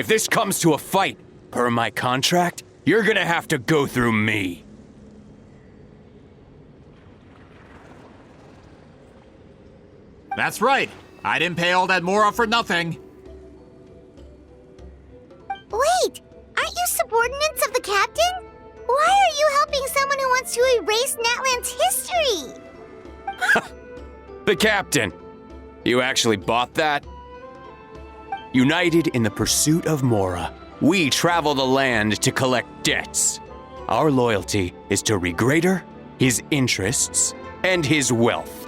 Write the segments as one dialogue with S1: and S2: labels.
S1: If this comes to a fight, per my contract, you're gonna have to go through me.
S2: That's right. I didn't pay all that Mora for nothing.
S3: Wait! Aren't you subordinates of the captain? Why are you helping someone who wants to erase Natlan's history?
S1: The captain. You actually bought that? United in the pursuit of Mora, we travel the land to collect debts. Our loyalty is to Regrader, his interests, and his wealth.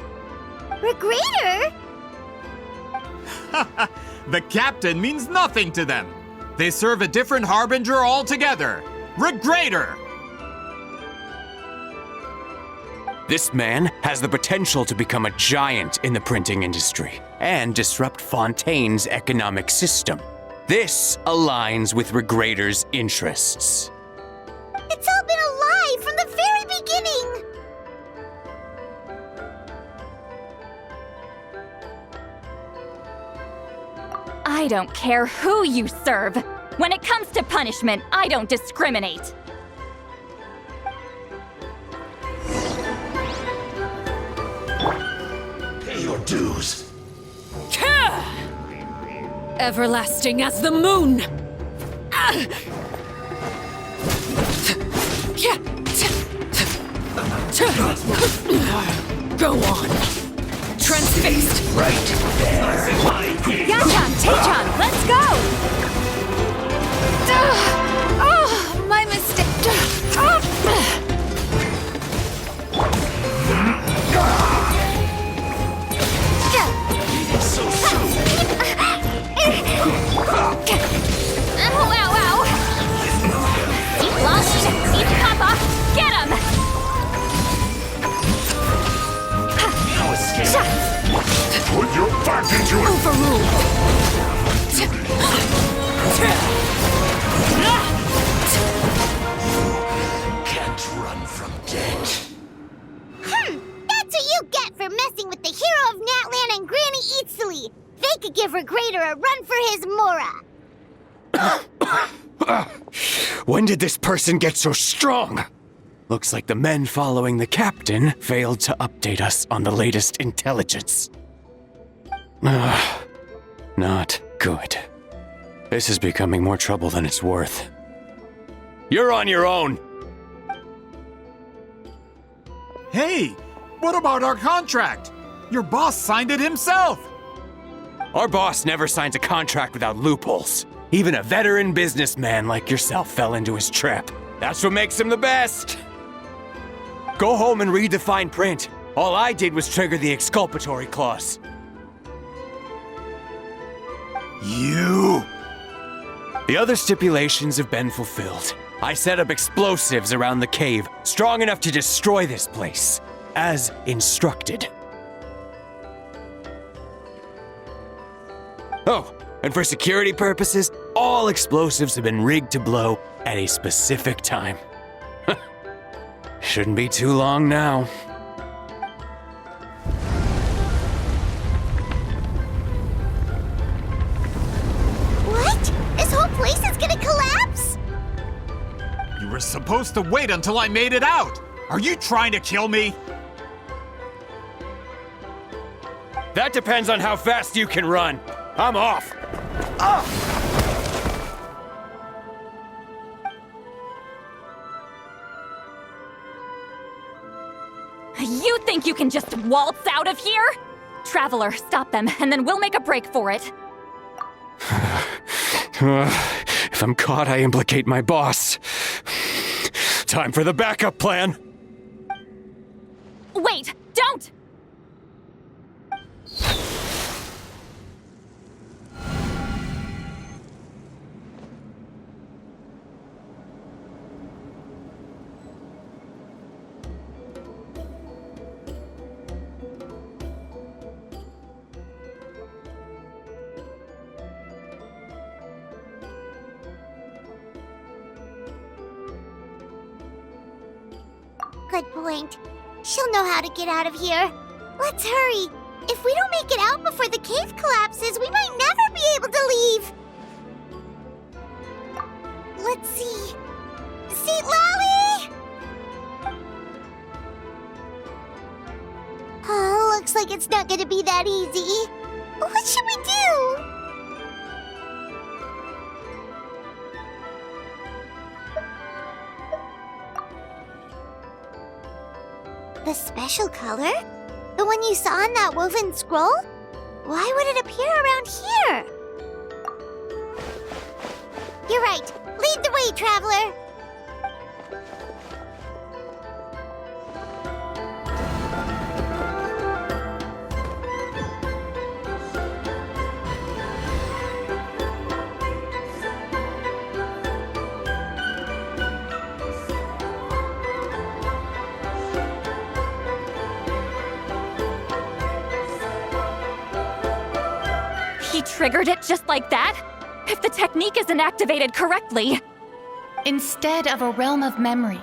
S3: Regrader?
S2: The captain means nothing to them. They serve a different harbinger altogether. Regrader!
S1: This man has the potential to become a giant in the printing industry and disrupt Fontaine's economic system. This aligns with Regrader's interests.
S3: It's all been a lie from the very beginning!
S4: I don't care who you serve. When it comes to punishment, I don't discriminate.
S5: Pay your dues.
S6: Everlasting as the moon! Go on! Transfixed!
S5: Right there.
S4: Yachan, Taechan, let's go!
S6: Oh, my mistake!
S5: So soon.
S4: Ow, ow, ow! Deep launch, deep papa, get him!
S5: No escape. Put your back into it.
S6: Overruled!
S5: Can't run from death.
S3: That's what you get for messing with the hero of Natlan and Granny Eatsley! They could give Regrader a run for his Mora!
S1: When did this person get so strong? Looks like the men following the captain failed to update us on the latest intelligence. Not good. This is becoming more trouble than it's worth. You're on your own!
S2: Hey, what about our contract? Your boss signed it himself.
S1: Our boss never signs a contract without loopholes. Even a veteran businessman like yourself fell into his trap. That's what makes him the best. Go home and read the fine print. All I did was trigger the exculpatory clause.
S2: You!
S1: The other stipulations have been fulfilled. I set up explosives around the cave, strong enough to destroy this place, as instructed. Oh, and for security purposes, all explosives have been rigged to blow at a specific time. Shouldn't be too long now.
S3: What? This whole place is gonna collapse?
S2: You were supposed to wait until I made it out. Are you trying to kill me?
S1: That depends on how fast you can run. I'm off.
S4: You think you can just waltz out of here? Traveler, stop them, and then we'll make a break for it.
S1: If I'm caught, I implicate my boss. Time for the backup plan.
S4: Wait, don't!
S3: Good point. She'll know how to get out of here. Let's hurry. If we don't make it out before the cave collapses, we might never be able to leave. it's not gonna be that easy. What should we do? The special color? The one you saw in that woven scroll? Why would it appear around here? You're right. Lead the way, traveler.
S4: He triggered it just like that? If the technique isn't activated correctly.
S7: Instead of a realm of memory,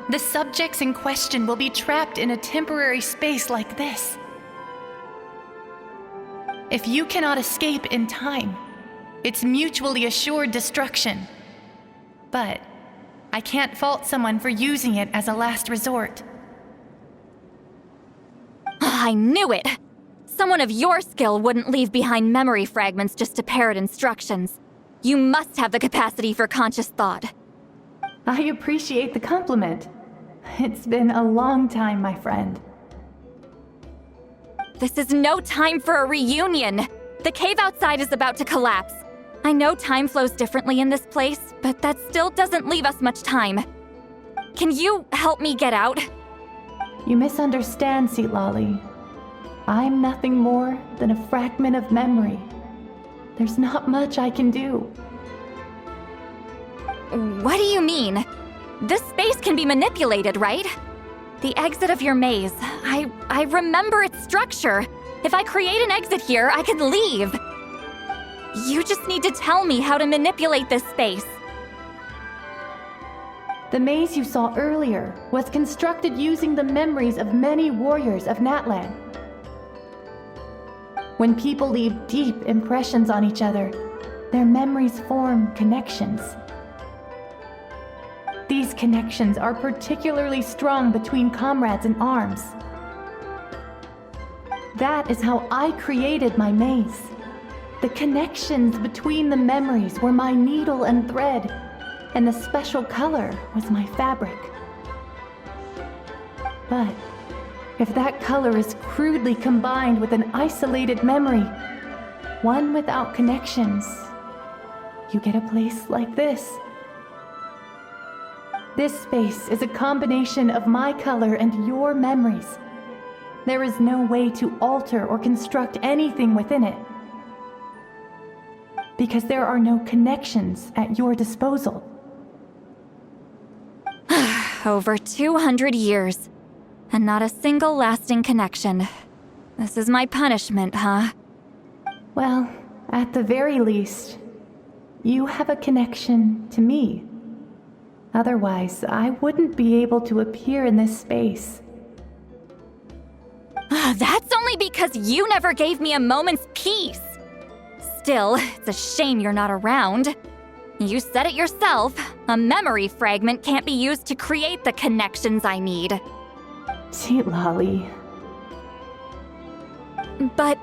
S7: the subjects in question will be trapped in a temporary space like this. If you cannot escape in time, it's mutually assured destruction. But I can't fault someone for using it as a last resort.
S4: I knew it! Someone of your skill wouldn't leave behind memory fragments just to parrot instructions. You must have the capacity for conscious thought.
S7: I appreciate the compliment. It's been a long time, my friend.
S4: This is no time for a reunion. The cave outside is about to collapse. I know time flows differently in this place, but that still doesn't leave us much time. Can you help me get out?
S7: You misunderstand, Lolly. I'm nothing more than a fragment of memory. There's not much I can do.
S4: What do you mean? This space can be manipulated, right? The exit of your maze. I remember its structure. If I create an exit here, I can leave. You just need to tell me how to manipulate this space.
S7: The maze you saw earlier was constructed using the memories of many warriors of Natlan. When people leave deep impressions on each other, their memories form connections. These connections are particularly strong between comrades in arms. That is how I created my maze. The connections between the memories were my needle and thread, and the special color was my fabric. But if that color is crudely combined with an isolated memory, one without connections, you get a place like this. This space is a combination of my color and your memories. There is no way to alter or construct anything within it, because there are no connections at your disposal.
S4: Over 200 years, and not a single lasting connection. This is my punishment, huh?
S7: Well, at the very least, you have a connection to me. Otherwise, I wouldn't be able to appear in this space.
S4: That's only because you never gave me a moment's peace. Still, it's a shame you're not around. You said it yourself. A memory fragment can't be used to create the connections I need.
S7: Lolly.
S4: But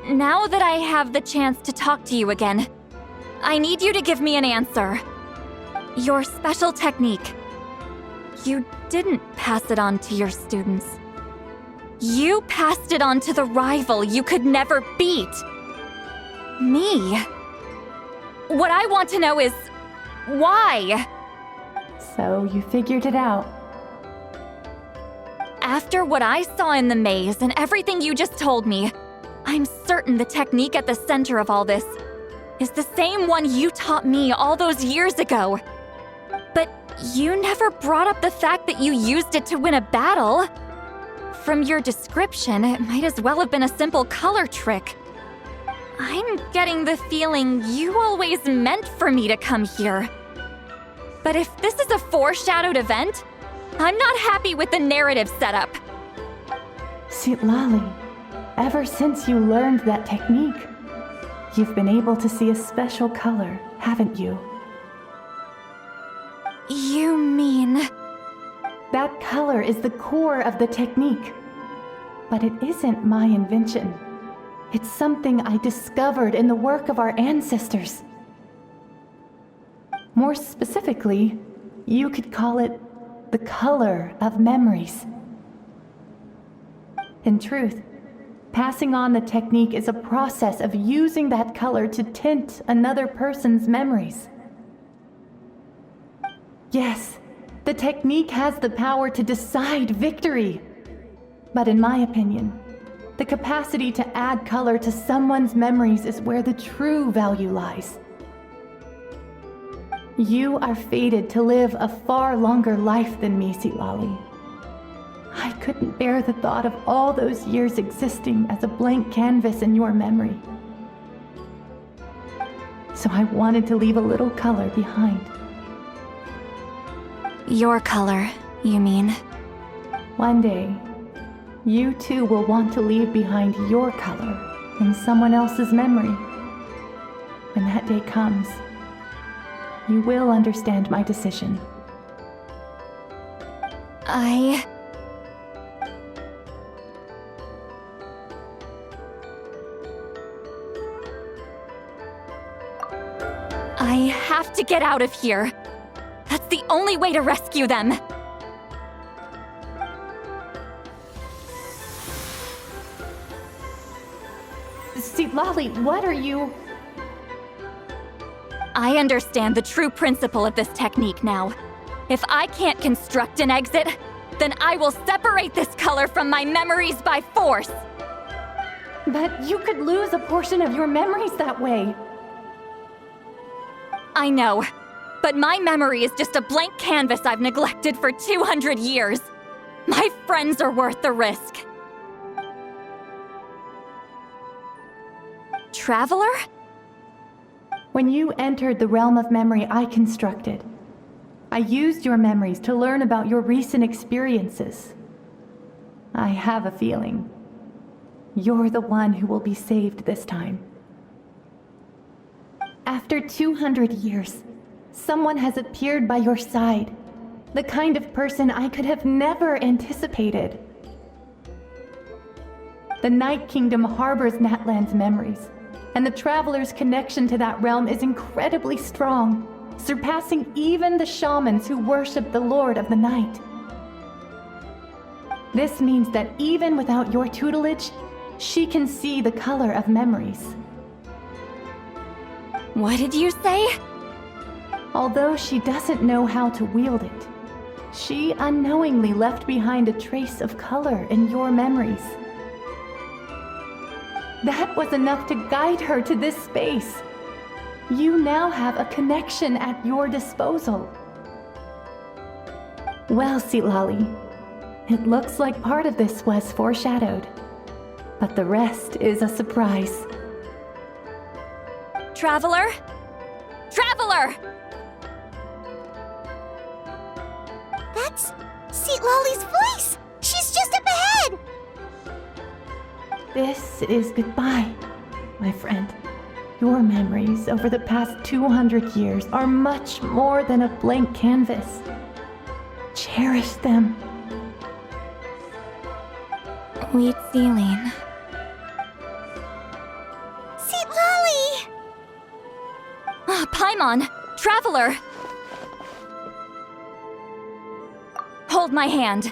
S4: now that I have the chance to talk to you again, I need you to give me an answer. Your special technique. You didn't pass it on to your students. You passed it on to the rival you could never beat. Me. What I want to know is, why?
S7: So you figured it out.
S4: After what I saw in the maze and everything you just told me, I'm certain the technique at the center of all this is the same one you taught me all those years ago. But you never brought up the fact that you used it to win a battle. From your description, it might as well have been a simple color trick. I'm getting the feeling you always meant for me to come here. But if this is a foreshadowed event, I'm not happy with the narrative setup.
S7: Lolly, ever since you learned that technique, you've been able to see a special color, haven't you?
S4: You mean...
S7: That color is the core of the technique. But it isn't my invention. It's something I discovered in the work of our ancestors. More specifically, you could call it the color of memories. In truth, passing on the technique is a process of using that color to tint another person's memories. Yes, the technique has the power to decide victory. But in my opinion, the capacity to add color to someone's memories is where the true value lies. You are fated to live a far longer life than me, Sitlali. I couldn't bear the thought of all those years existing as a blank canvas in your memory. So I wanted to leave a little color behind.
S4: Your color, you mean?
S7: One day, you too will want to leave behind your color in someone else's memory. When that day comes, you will understand my decision.
S4: I have to get out of here. That's the only way to rescue them.
S7: Sitlali, what are you...
S4: I understand the true principle of this technique now. If I can't construct an exit, then I will separate this color from my memories by force.
S7: But you could lose a portion of your memories that way.
S4: I know, but my memory is just a blank canvas I've neglected for 200 years. My friends are worth the risk. Traveler?
S7: When you entered the realm of memory I constructed, I used your memories to learn about your recent experiences. I have a feeling you're the one who will be saved this time. After 200 years, someone has appeared by your side, the kind of person I could have never anticipated. The Night Kingdom harbors Natlan's memories, and the Traveler's connection to that realm is incredibly strong, surpassing even the shamans who worship the Lord of the Night. This means that even without your tutelage, she can see the color of memories.
S4: What did you say?
S7: Although she doesn't know how to wield it, she unknowingly left behind a trace of color in your memories. That was enough to guide her to this space. You now have a connection at your disposal. Well, Sitlali, it looks like part of this was foreshadowed, but the rest is a surprise.
S4: Traveler? Traveler!
S3: That's Sitlali's voice! She's just up ahead!
S7: This is goodbye, my friend. Your memories over the past 200 years are much more than a blank canvas. Cherish them.
S4: Wheat ceiling.
S3: Sitlali!
S4: Paimon! Traveler! Hold my hand.